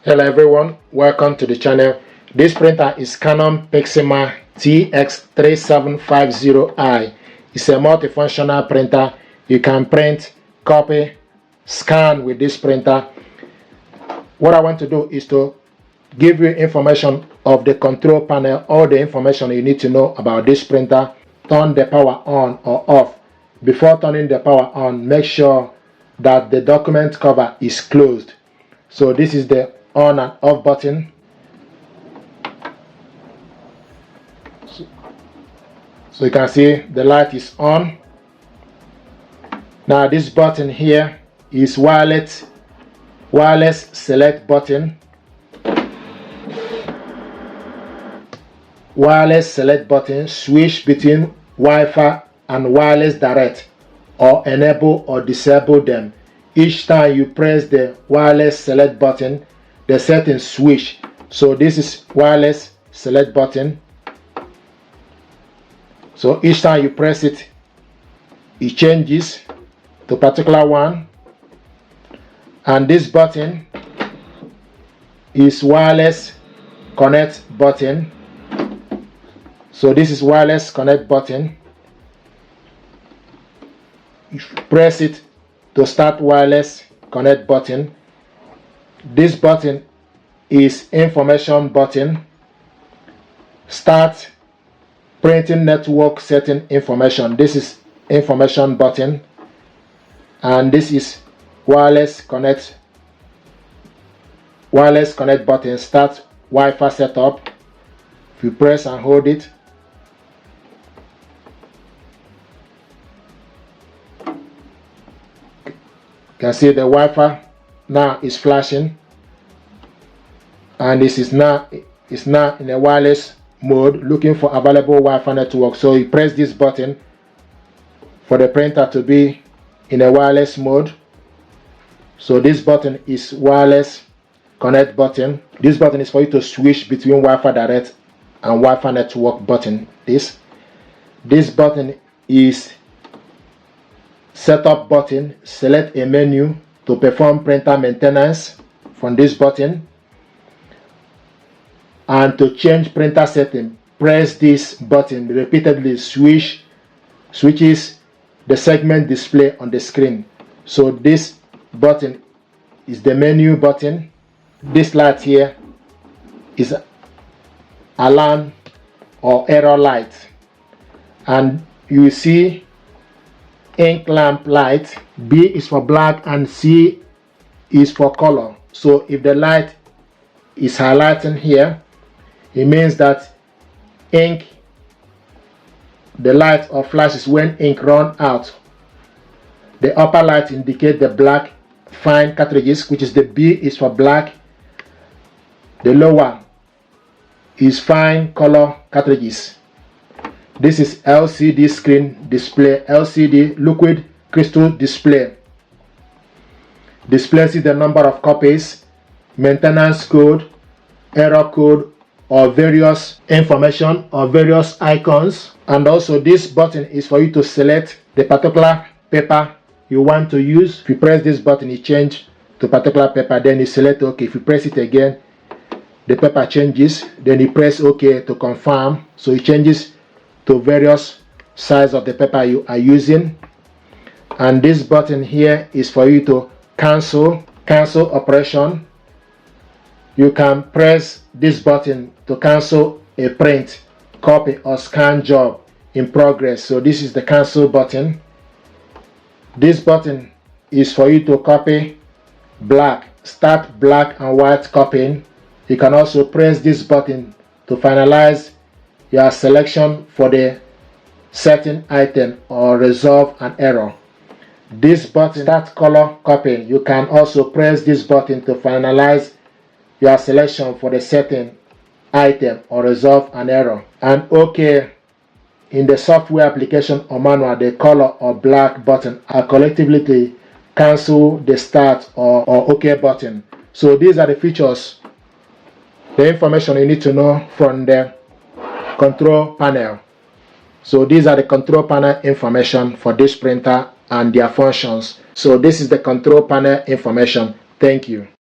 Hello everyone, welcome to the channel. This printer is Canon PIXMA TS3750i. It's a multifunctional printer. You can print, copy, scan with this printer. What I want to do is to give you information of the control panel, all the information you need to know about this printer. Turn the power on or off. Before turning the power on, make sure that the document cover is closed. So this is the on and off button. So you can see the light is on. Now this button here is wireless select button. Wireless select button, switch between Wi-Fi and wireless direct, or enable or disable them. Each time you press the wireless select button, the settings switch. So this is wireless select button. So each time you press it, it changes to a particular one. And this button is wireless connect button. So this is wireless connect button. You press it to start wireless connect button. This button is information button. Start printing network setting information. This is information button. And this is wireless connect button. Start Wi-Fi setup. If you press and hold it, you can see the Wi-Fi now is flashing, and this is now in a wireless mode, looking for available Wi-Fi network. So you press this button for the printer to be in a wireless mode. So this button is wireless connect button. This button is for you to switch between Wi-Fi direct and Wi-Fi network button. This button is setup button. Select a menu to perform printer maintenance from this button. And to change printer setting, press this button repeatedly. Switches the segment display on the screen. So this button is the menu button. This light here is alarm or error light, and you see ink lamp light. B is for black and C is for color. So if the light is highlighting here, it means that the light or flashes when ink run out. The upper light indicates the black fine cartridges, which is the B is for black. The lower is fine color cartridges. This is LCD screen display. LCD liquid crystal display. Displays the number of copies, maintenance code, error code, or various information or various icons. And also this button is for you to select the particular paper you want to use. If you press this button, it changes to particular paper, then you select OK. If you press it again, the paper changes, then you press OK to confirm. So it changes to various size of the paper you are using. And this button here is for you to cancel operation. You can press this button to cancel a print, copy, or scan job in progress. So this is the cancel button. This button is for you to copy start black and white copying. You can also press this button to finalize your selection for the certain item or resolve an error. This button, start color copying. You can also press this button to finalize your selection for the certain item or resolve an error. And OK in the software application or manual, the color or black button are collectively to cancel the start or OK button. So these are the features, the information you need to know from the control panel. So these are the control panel information for this printer and their functions. So this is the control panel information. Thank you.